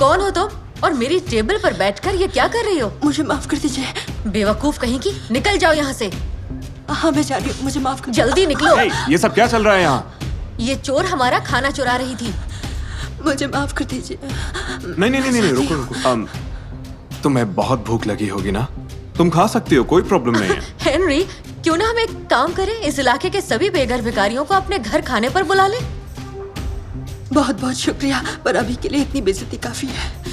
कौन हो तुम और मेरी टेबल पर बैठकर ये क्या कर रही हो? मुझे माफ कर दीजिए। बेवकूफ कहीं की, निकल जाओ यहाँ से। हाँ मैं जा रही हूँ, मुझे माफ कर जल्दी निकलो। ये सब क्या चल रहा है यहाँ? ये चोर हमारा खाना चुरा रही थी। मुझे माफ कर दीजिए। नहीं, रुको रुको। तुम्हें बहुत भूख लगी होगी ना, तुम खा सकती हो, कोई प्रॉब्लम नहीं है। हेनरी, क्यों ना हम एक काम करें, इस इलाके के सभी बेघर भिखारियों को अपने घर खाने पर बुला ले। बहुत बहुत शुक्रिया, पर अभी के लिए इतनी बेइज्जती काफी है।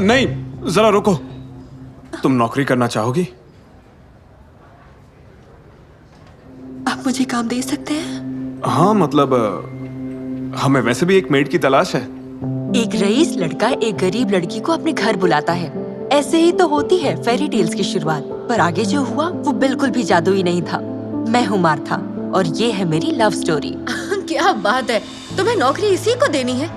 नहीं, जरा रुको। तुम नौकरी करना चाहोगी? आप मुझे काम दे सकते हैं? हाँ, मतलब हमें वैसे भी एक मेड की तलाश है। एक रईस लड़का एक गरीब लड़की को अपने घर बुलाता है। ऐसे ही तो होती है फेरी टेल्स की शुरुआत, पर आगे जो हुआ वो बिल्कुल भी जादुई नहीं था। मैं हूँ मार्था और ये है मेरी लव स्टोरी। क्या बात है, तुम्हें नौकरी इसी को देनी है?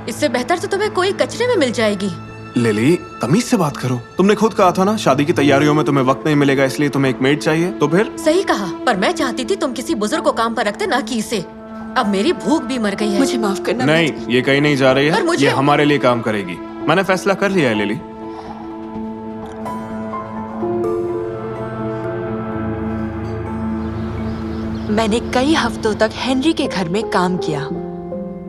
इससे बेहतर तो तुम्हें कोई कचरे में मिल जाएगी। लिली, तमीज से बात करो। तुमने खुद कहा था ना, शादी की तैयारियों में तुम्हें वक्त नहीं मिलेगा, इसलिए तुम्हें एक मेड चाहिए। तो फिर? सही कहा, पर मैं चाहती थी तुम किसी बुजुर्ग को काम पर रखते, ना कि इसे। अब मेरी भूख भी मर गई है। मुझे माफ करना। नहीं, ये कहीं नहीं जा रही पर है, मुझे- ये हमारे लिए काम करेगी। मैंने फैसला कर लिया है लिली। मैंने कई हफ्तों तक हेनरी के घर में काम किया।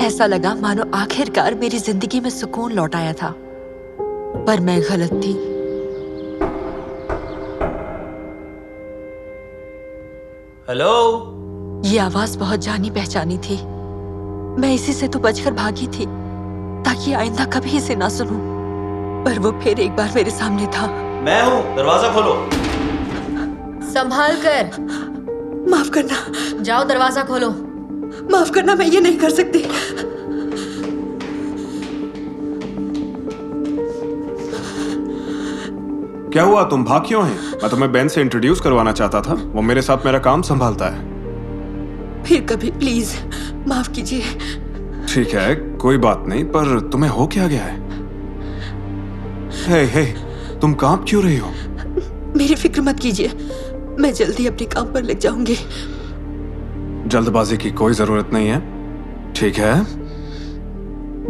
ऐसा लगा मानो आखिरकार मेरी जिंदगी में सुकून लौट आया था, पर मैं गलत थी। हेलो। ये आवाज बहुत जानी पहचानी थी। मैं इसी से तो बचकर भागी थी ताकि आइंदा कभी इसे ना सुनूं, पर वो फिर एक बार मेरे सामने था। मैं हूँ, दरवाजा खोलो। संभाल कर। माफ करना। जाओ, दरवाजा खोलो। माफ करना, मैं ये नहीं कर सकती। क्या हुआ, तुम भाग क्यों हैं? मैं तुम्हें बेन से इंट्रोड्यूस करवाना चाहता था, वो मेरे साथ मेरा काम संभालता है। फिर कभी प्लीज माफ कीजिए। ठीक है, कोई बात नहीं, पर तुम्हें हो क्या गया है? हे, तुम कांप क्यों रही हो? मेरी फिक्र मत कीजिए, मैं जल्दी अपने काम पर लग जाऊंगी। जल्दबाजी की कोई जरूरत नहीं है, ठीक है?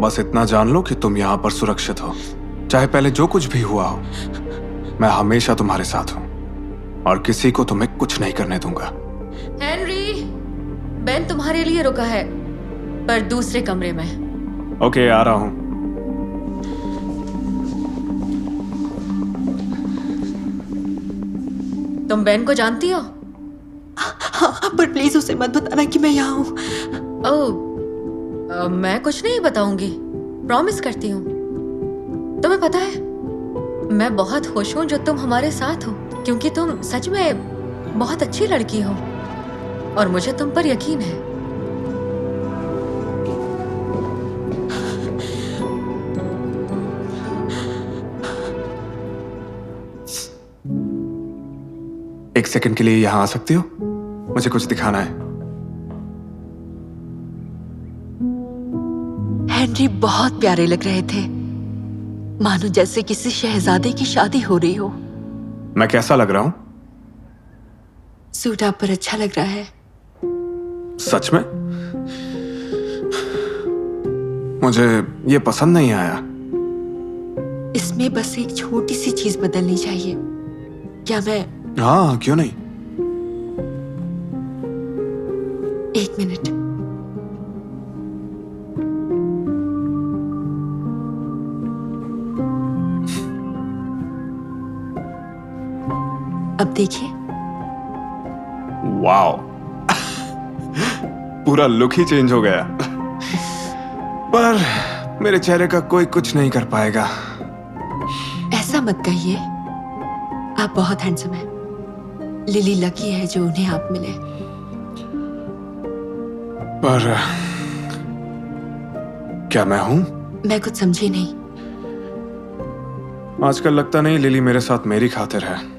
बस इतना जान लो कि तुम यहाँ पर सुरक्षित हो। चाहे पहले जो कुछ भी हुआ हो, मैं हमेशा तुम्हारे साथ हूँ और किसी को तुम्हें कुछ नहीं करने दूंगा। हेनरी, बेन तुम्हारे लिए रुका है, पर दूसरे कमरे में। ओके, आ रहा हूँ। तुम बेन को जानती हो? हाँ, पर प्लीज उसे मत बताना कि मैं यहाँ हूँ। ओह, मैं कुछ नहीं बताऊंगी, प्रॉमिस करती हूँ। तुम्हें पता है, मैं बहुत खुश हूँ जो तुम हमारे साथ हो, क्योंकि तुम सच में बहुत अच्छी लड़की हो और मुझे तुम पर यकीन है। एक सेकंड के लिए यहाँ आ सकती हो? मुझे कुछ दिखाना है। हेनरी बहुत प्यारे लग रहे थे, मानो जैसे किसी शहजादे की शादी हो रही हो। मैं कैसा लग रहा हूँ? सूट आप पर अच्छा लग रहा है। सच में? मुझे ये पसंद नहीं आया। इसमें बस एक छोटी सी चीज बदलनी चाहिए। क्या मैं? हाँ, क्यों नहीं। एक मिनट। अब देखिए। वाओ, पूरा लुक ही चेंज हो गया। पर मेरे चेहरे का कोई कुछ नहीं कर पाएगा। ऐसा मत कहिए, आप बहुत हैंडसम हैं। लिली लकी है जो उन्हें आप मिले। पर क्या मैं हूं? मैं कुछ समझी नहीं। आजकल लगता नहीं लिली मेरे साथ मेरी खातिर है।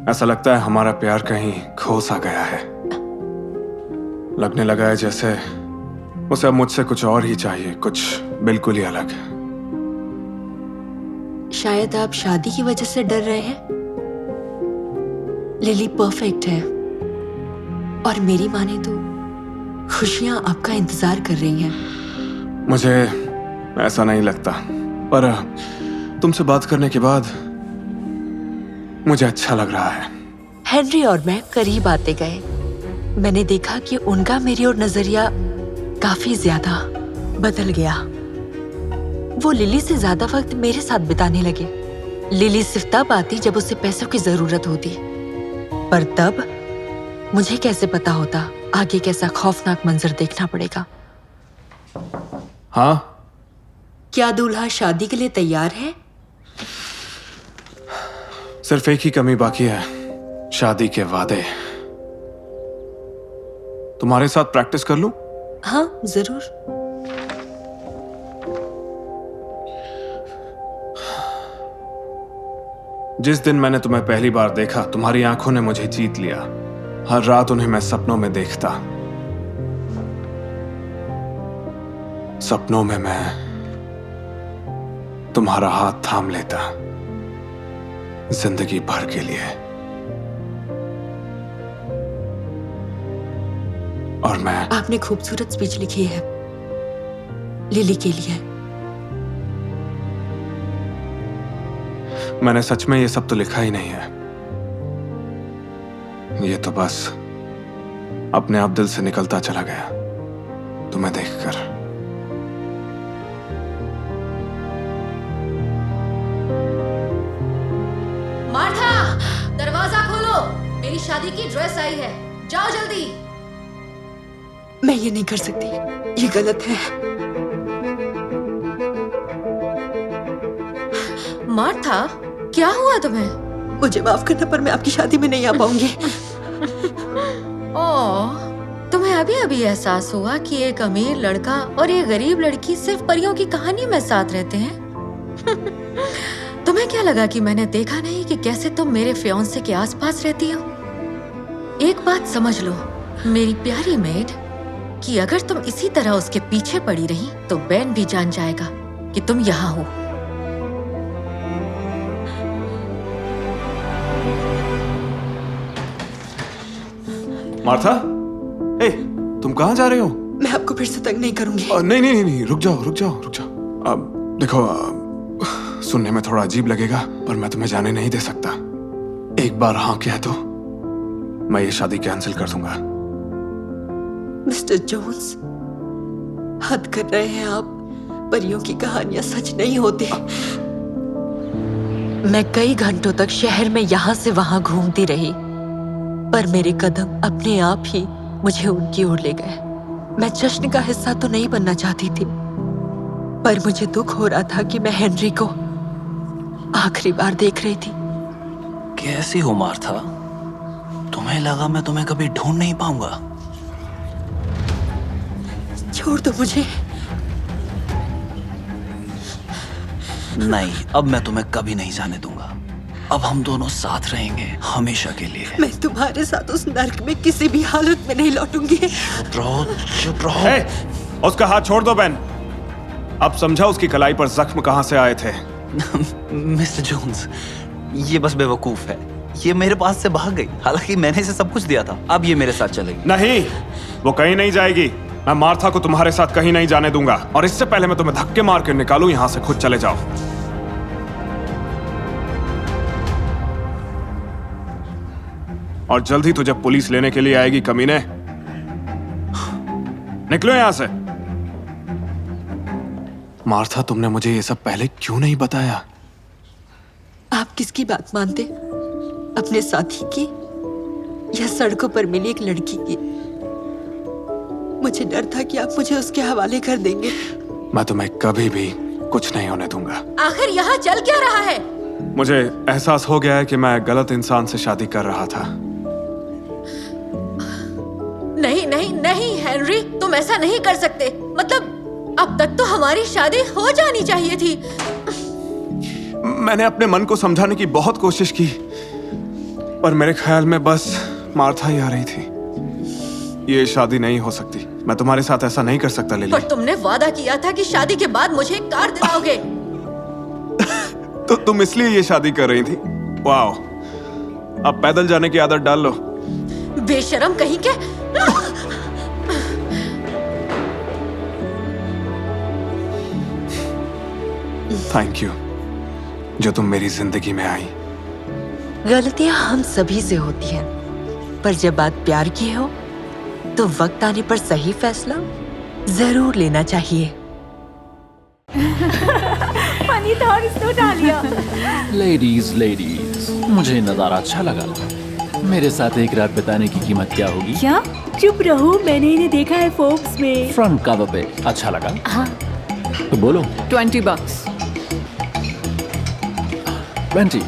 ऐसा लगता है हमारा प्यार कहीं खो सा गया है। लगने लगा है जैसे उसे अब मुझसे कुछ और ही चाहिए, कुछ बिल्कुल ही अलग। शायद आप शादी की वजह से डर रहे हैं। लिली परफेक्ट है और मेरी माने तो खुशियां आपका इंतजार कर रही हैं। ऐसा नहीं लगता, पर तुमसे बात करने के बाद मुझे अच्छा लग रहा है। हेनरी और मैं करीब आते गए। मैंने देखा कि उनका मेरी ओर नजरिया काफी ज्यादा बदल गया। वो लिली से ज्यादा वक्त मेरे साथ बिताने लगे। लिली सिर्फ तब आती जब उसे पैसों की जरूरत होती, पर तब मुझे कैसे पता होता आगे कैसा खौफनाक मंजर देखना पड़ेगा। हाँ, क्या दूल्हा शादी के लिए तैयार है? सिर्फ एक ही कमी बाकी है, शादी के वादे। तुम्हारे साथ प्रैक्टिस कर लूं? हाँ, जरूर। जिस दिन मैंने तुम्हें पहली बार देखा, तुम्हारी आंखों ने मुझे जीत लिया। हर रात उन्हें मैं सपनों में देखता। सपनों में मैं तुम्हारा हाथ थाम लेता, जिंदगी भर के लिए। और मैं आपने खूबसूरत स्पीच लिखी है लिली के लिए। मैंने सच में ये सब तो लिखा ही नहीं है, ये तो बस अपने आप दिल से निकलता चला गया तुम्हें देखकर। मार्था, दरवाजा खोलो, मेरी शादी की ड्रेस आई है, जाओ जल्दी। मैं ये नहीं कर सकती, ये गलत है। मार्था, क्या हुआ तुम्हें? मुझे माफ करना, पर मैं आपकी शादी में नहीं आ पाऊंगी। ओह, तुम्हें अभी अभी एहसास हुआ कि एक अमीर लड़का और एक गरीब लड़की सिर्फ परियों की कहानी में साथ रहते हैं? तुम्हें क्या लगा कि मैंने देखा नहीं कि कैसे तुम मेरे फियांसे के आसपास रहती हो? एक बात समझ लो मेरी प्यारी मेड, कि अगर तुम इसी तरह उसके पीछे पड़ी रही तो बेन भी जान जाएगा कि तुम यहाँ हो। मार्था, ए, तुम कहाँ जा रहे हो? मैं आपको फिर से तंग नहीं करूंगी। नहीं नहीं नहीं, रुक जाओ रुक जाओ रुक जाओ। अब देखो, सुनने में थोड़ा अजीब लगेगा, पर मैं तुम्हें जाने नहीं दे सकता। एक बार हाँ कह दो, मैं ये शादी कैंसिल कर दूंगा। मिस्टर जोन्स, हद कर रहे हैं आप। परियों की कहानियां सच नहीं होती। मैं कई घंटों तक शहर में यहाँ से वहां घूमती रही, पर मेरे कदम अपने आप ही मुझे उनकी ओर ले गए। मैं जश्न का हिस्सा तो नहीं बनना चाहती थी, पर मुझे दुख हो रहा था कि मैं हेनरी को आखिरी बार देख रही थी। कैसी हो मार्था? तुम्हें लगा मैं तुम्हें कभी ढूंढ नहीं पाऊंगा? छोड़ दो मुझे। नहीं, अब मैं तुम्हें कभी नहीं जाने दूंगा। अब हम दोनों साथ रहेंगे हमेशा के लिए। मैं तुम्हारे साथ उस नर्क में किसी भी हालत में नहीं लौटूंगी। चुप रहो, चुप रहो। उसका हाथ छोड़ दो बेन। अब समझा उसकी कलाई पर जख्म कहाँ से आए थे? मिस्टर जोन्स, ये बस बेवकूफ है। ये मेरे पास से भाग गई, हालांकि मैंने इसे सब कुछ दिया था। अब ये मेरे साथ चलेगी। नहीं, वो कहीं नहीं जाएगी। मैं मार्था को तुम्हारे साथ कहीं नहीं जाने दूंगा, और इससे पहले मैं तुम्हें धक्के मार कर निकालूं यहां से, खुद चले जाओ। और जल्द ही तुझे पुलिस लेने के लिए आएगी, कमीने। निकलो यहां से। मार्था, तुमने मुझे ये सब पहले क्यों नहीं बताया? आप किसकी बात मानते? अपने साथी की या सड़कों पर मिली एक लड़की की? मुझे डर था कि आप मुझे उसके हवाले कर देंगे। मैं तुम्हें कभी भी कुछ नहीं होने दूंगा। आखिर यहाँ चल क्या रहा है? मुझे एहसास हो गया है कि मैं गलत इंसान से शादी कर रहा था। नहीं नहीं नहीं हेनरी, तुम ऐसा नहीं कर सकते। मतलब अब तक तो हमारी शादी हो जानी चाहिए थी। मैंने अपने मन को समझाने की बहुत कोशिश की, पर मेरे ख्याल में बस मार्था ही आ रही थी। ये शादी नहीं हो सकती। मैं तुम्हारे साथ ऐसा नहीं कर सकता लिली। पर तुमने वादा किया था कि शादी के बाद मुझे एक कार दिलाओगे। तो तुम इसलिए ये शादी कर रही थी? वाह, अब पैदल जाने की आदत डाल लो। बेशरम कहीं के। थैंक यू जो तुम मेरी जिंदगी में आई। गलतियां हम सभी से होती हैं, पर जब बात प्यार की हो तो वक्त आने पर सही फैसला जरूर लेना चाहिए। पानी था और इसने उठा लिया। लेडीज, मुझे नजारा अच्छा लगा। मेरे साथ एक रात बिताने की कीमत क्या होगी? क्या? चुप रहो, मैंने इन्हें देखा है फोर्ब्स में। फ्रंट कवर पे अच्छा लगा? हाँ। तो बोलो। 20 bucks। 20?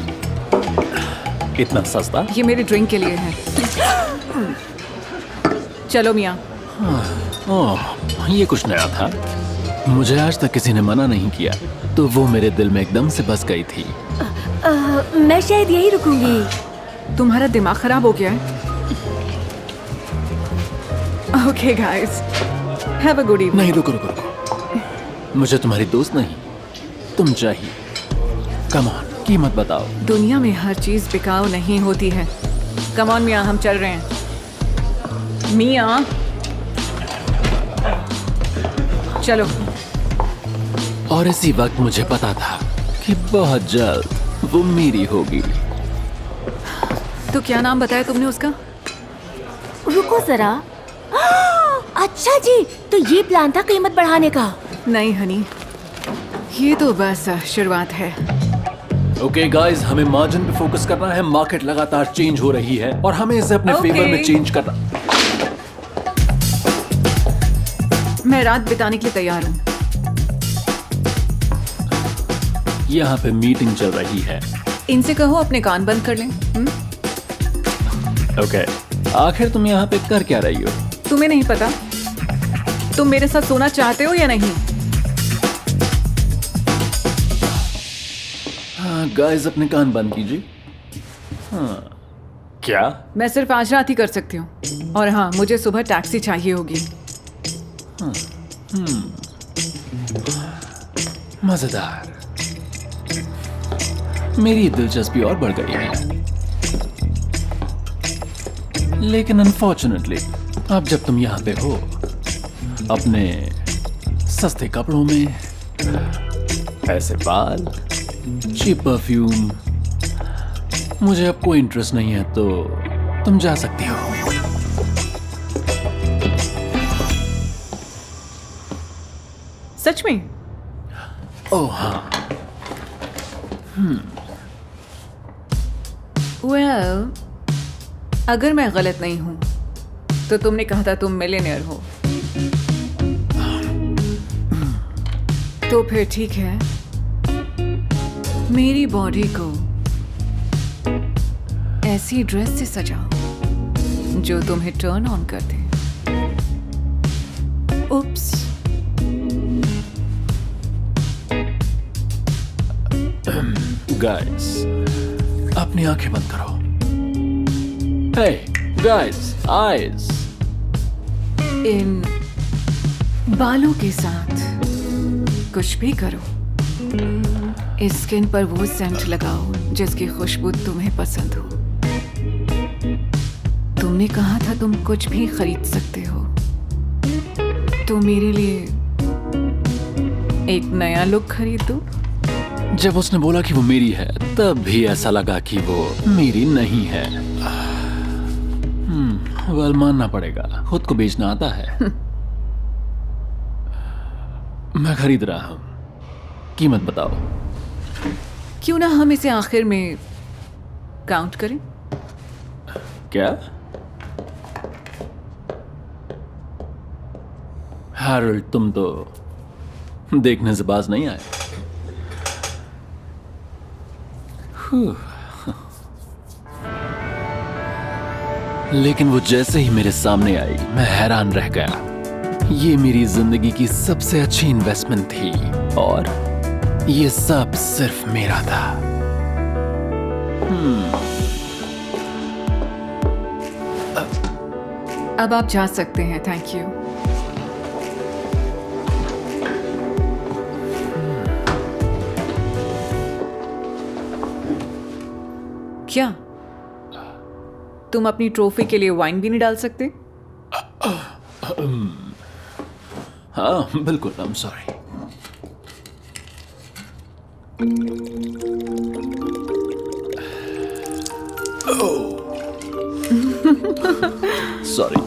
इतना सस्ता? ये मेरे ड्रिंक के लिए है। चलो मियाँ। ओह, ये कुछ नया था। मुझे आज तक किसी ने मना नहीं किया, तो वो मेरे दिल में एकदम से बस गई थी। मैं शायद यही रुकूंगी। तुम्हारा दिमाग खराब हो गया है? Okay guys, have a good evening. नहीं, रुको रुको रुको। मुझे तुम्हारी दोस्त नहीं, तुम चाहिए। कम ऑन, कीमत बताओ। दुनिया में हर चीज बिकाऊ नहीं होती है। कम ऑन मियाँ, हम चल रहे हैं। मियाँ चलो। और इसी वक्त मुझे पता था कि बहुत जल्द वो मेरी होगी। तो क्या नाम बताया तुमने उसका? रुको जरा। अच्छा जी, तो ये प्लान था कीमत बढ़ाने का? नहीं हनी, ये तो बस शुरुआत है। ओके गाइस, हमें मार्जिन पे फोकस करना है। मार्केट लगातार चेंज हो रही है और हमें इसे अपने फेवर में चेंज करना। मैं रात बिताने के लिए तैयार हूँ। यहाँ पे मीटिंग चल रही है। इनसे कहो अपने कान बंद कर लें। ओके, आखिर तुम यहाँ पे कर क्या रही हो? तुम्हें नहीं पता? तुम मेरे साथ सोना चाहते हो या नहीं? हाँ गाइस, अपने कान बंद कीजिए। हाँ, क्या? मैं सिर्फ आज रात ही कर सकती हूँ। और हाँ, मुझे सुबह टैक्सी चाहिए होगी। मजेदार। मेरी दिलचस्पी और बढ़ गई है, लेकिन अनफॉर्चुनेटली अब जब तुम यहाँ पे हो अपने सस्ते कपड़ों में, ऐसे बाल, चीप परफ्यूम, मुझे अब कोई इंटरेस्ट नहीं है, तो तुम जा सकती हो। सच में? ओह हाँ। Well, अगर मैं गलत नहीं हूं तो तुमने कहा था तुम मिलियनेयर हो, तो फिर ठीक है, मेरी बॉडी को ऐसी ड्रेस से सजाओ जो तुम्हें टर्न ऑन कर दे। उप्स। गाइस, अपनी आंखें बंद करो। Hey guys, eyes. इन बालों के साथ कुछ भी करो। इस स्किन पर वो सेंट लगाओ जिसकी खुशबू तुम्हें पसंद हो। तुमने कहा था तुम कुछ भी खरीद सकते हो, तो मेरे लिए एक नया लुक खरीद दो। जब उसने बोला कि वो मेरी है, तब भी ऐसा लगा कि वो मेरी नहीं है। वेल, मानना पड़ेगा, खुद को बेचना आता है। मैं खरीद रहा हूं, कीमत बताओ। क्यों ना हम इसे आखिर में काउंट करें? क्या? हैरोल्ड, तुम तो देखने से बाज नहीं आए। लेकिन वो जैसे ही मेरे सामने आई, मैं हैरान रह गया। ये मेरी जिंदगी की सबसे अच्छी इन्वेस्टमेंट थी और ये सब सिर्फ मेरा था। अब आप जा सकते हैं। Thank you. क्या तुम अपनी ट्रॉफी के लिए वाइन भी नहीं डाल सकते? हाँ बिल्कुल, I'm sorry। सॉरी,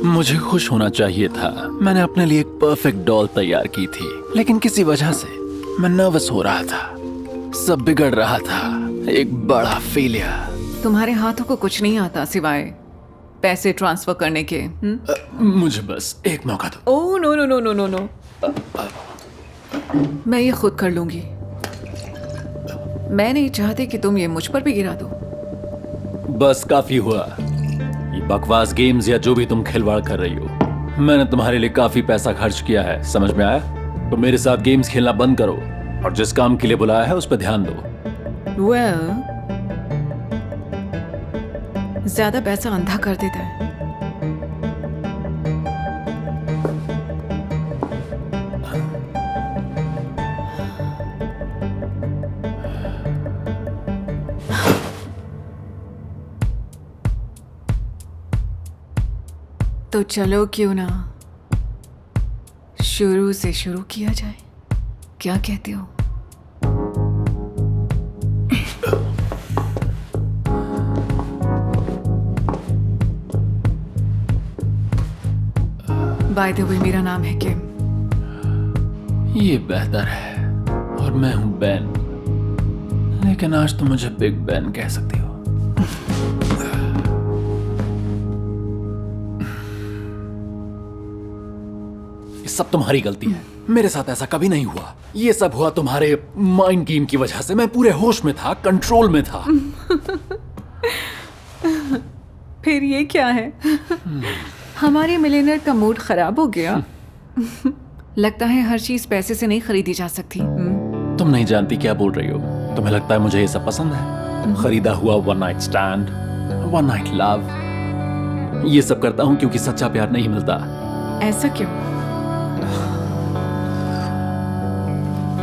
मुझे खुश होना चाहिए था। मैंने अपने लिए एक परफेक्ट डॉल तैयार की थी, लेकिन किसी वजह से मैं नर्वस हो रहा था। सब बिगड़ रहा था। एक बड़ा फेलियर। तुम्हारे हाथों को कुछ नहीं आता सिवाय पैसे ट्रांसफर करने के। मुझे बस एक मौका दो। Oh no no no no no no, मैं ये खुद कर लूंगी। मैं नहीं चाहती कि तुम ये मुझ पर भी गिरा दो। बस काफी हुआ। ये बकवास गेम्स या जो भी तुम खिलवाड़ कर रही हो, मैंने तुम्हारे लिए काफी पैसा खर्च किया है, समझ में आया? तो मेरे साथ गेम्स खेलना बंद करो और जिस काम के लिए बुलाया है उस पर ध्यान दो। Well, ज्यादा पैसा अंधा कर देता है। तो चलो क्यों ना शुरू से शुरू किया जाए, क्या कहते हो? बाय द वे, मेरा नाम है किम। ये बेहतर है। और मैं हूं बेन, लेकिन आज तुम मुझे बिग बेन कह सकती हो। ये सब तुम्हारी गलती है। मेरे साथ ऐसा कभी नहीं हुआ। ये सब हुआ तुम्हारे माइंड गेम की वजह से। मैं पूरे होश में था, कंट्रोल में था। फिर ये क्या है? हमारे मिलियनेयर का मूड खराब हो गया। लगता है हर चीज पैसे से नहीं खरीदी जा सकती। तुम नहीं जानती क्या बोल रही हो। तुम्हें लगता है मुझे ये सब पसंद है? खरीदा हुआ one night stand, one night love, ये सब करता हूं क्योंकि सच्चा प्यार नहीं मिलता। ऐसा क्यों?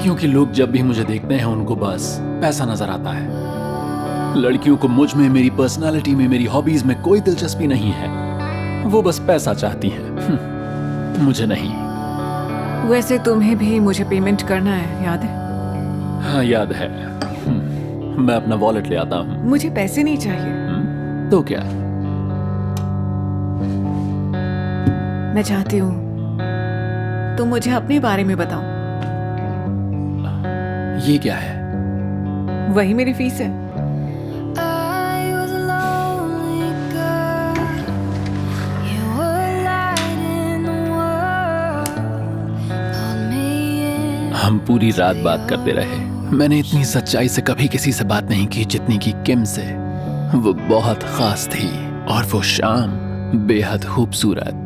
क्योंकि लोग जब भी मुझे देखते हैं उनको बस पैसा नजर आता है। लड़कियों को मुझ में, मेरी पर्सनालिटी में, मेरी हॉबीज में कोई दिलचस्पी नहीं है। वो बस पैसा चाहती हैं, मुझे नहीं। वैसे तुम्हें भी मुझे पेमेंट करना है, याद है? हाँ याद है। मैं अपना वॉलेट ले आता हूँ। मुझे पैसे नहीं चाहिए। तो क्या? मैं चाहती हूँ तुम मुझे अपने बारे में बताओ। ये क्या है? वही मेरी फीस है। हम पूरी रात बात करते रहे। मैंने इतनी सच्चाई से कभी किसी से बात नहीं की जितनी की किम से। वो बहुत खास थी और वो शाम बेहद खूबसूरत।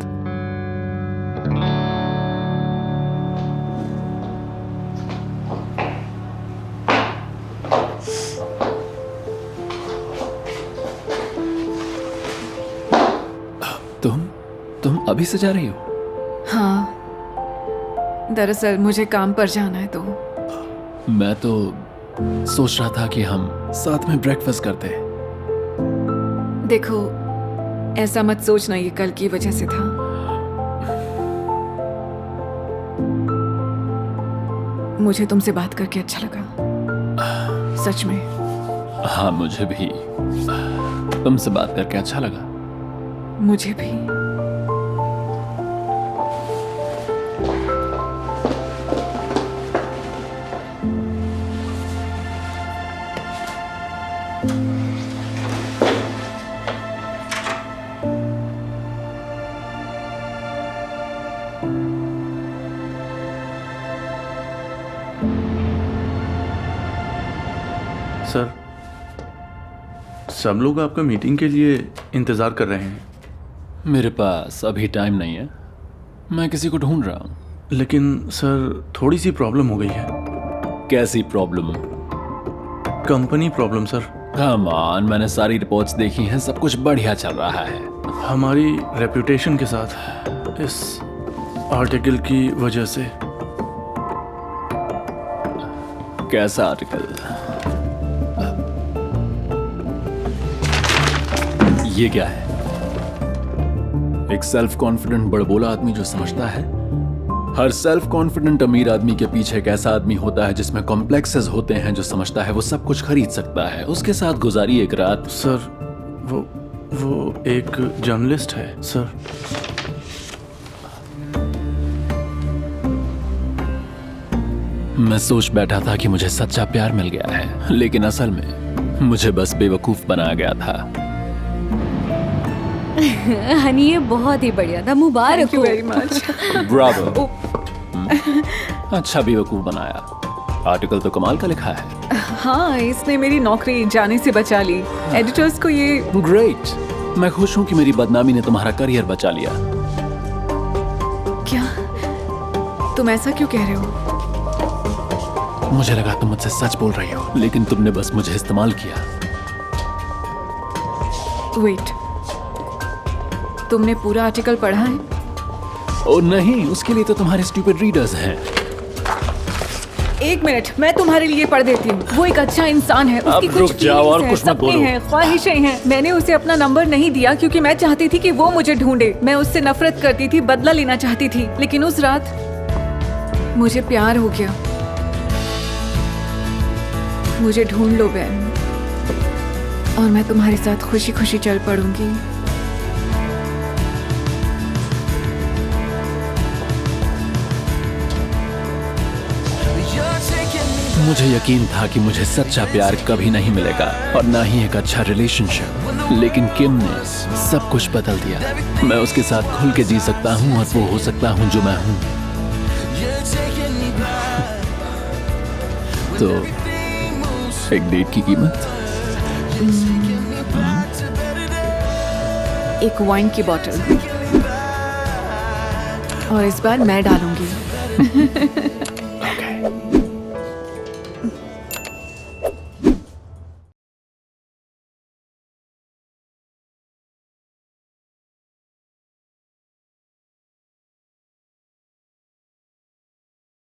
तुम अभी से जा रही हो? हाँ, दरअसल मुझे काम पर जाना है। तो मैं तो सोच रहा था कि हम साथ में ब्रेकफास्ट करते। देखो, ऐसा मत सोचना ये कल की वजह से था। मुझे तुमसे बात करके अच्छा लगा, सच में। हाँ, मुझे भी तुमसे बात करके अच्छा लगा। मुझे भी। सर, सब लोग आपका मीटिंग के लिए इंतज़ार कर रहे हैं। मेरे पास अभी टाइम नहीं है, मैं किसी को ढूंढ रहा हूँ। लेकिन सर, थोड़ी सी प्रॉब्लम हो गई है। कैसी problem? Company problem sir. Come on, मैंने सारी रिपोर्ट्स देखी हैं, सब कुछ बढ़िया चल रहा है। हमारी रेपुटेशन के साथ इस आर्टिकल की वजह से। कैसा आर्टिकल? ये क्या है? एक सेल्फ कॉन्फिडेंट बड़बोला आदमी जो समझता है हर सेल्फ कॉन्फिडेंट अमीर आदमी के पीछे एक ऐसा आदमी होता है जिसमें कॉम्प्लेक्सेस होते हैं, जो समझता है वो सब कुछ खरीद सकता है। उसके साथ गुजारी एक रात। सर वो एक जर्नलिस्ट है सर। मैं सोच बैठा था कि मुझे सच्चा प्यार मिल गया है, लेकिन असल में मुझे बस बेवकूफ बनाया गया था। हनी ये बहुत ही बढ़िया था, मुबारक हो। Very much. ब्रावो। अच्छा बेवकूफ बनाया। आर्टिकल तो कमाल का लिखा है। हाँ, इसने मेरी नौकरी जाने से बचा ली। एडिटर्स को ये ग्रेट। मैं खुश हूँ कि मेरी बदनामी ने तुम्हारा करियर बचा लिया। क्या तुम ऐसा क्यों कह रहे हो? मुझे लगा तुम मुझसे सच बोल रही हो, लेकिन तुमने बस मुझे इस्तेमाल किया। वेट, तुमने पूरा आर्टिकल पढ़ा है? ओ नहीं, उसके लिए तो तुम्हारे स्टूपिड रीडर्स हैं। एक मिनट, मैं तुम्हारे लिए पढ़ देती हूँ। वो एक अच्छा इंसान है, उसकी अब कुछ रुक जाओ और feelings कुछ हैं, मत बोलो। सपने हैं, ख्वाहिशें हैं। मैंने उसे अपना नंबर नहीं दिया क्योंकि मैं चाहती थी कि वो मुझे ढूंढे। मैं उससे नफरत करती थी, बदला लेना चाहती थी, लेकिन उस रात मुझे प्यार हो गया। मुझे ढूंढ लो बैन, और मैं तुम्हारे साथ खुशी खुशी चल पड़ूंगी। मुझे यकीन था कि मुझे सच्चा प्यार कभी नहीं मिलेगा और ना ही एक अच्छा रिलेशनशिप, लेकिन किम ने सब कुछ बदल दिया। मैं उसके साथ खुल के जी सकता हूँ और वो हो सकता हूँ जो मैं हूँ। तो एक डेट की कीमत? एक वाइन की बोतल, और इस बार मैं डालूंगी। Okay.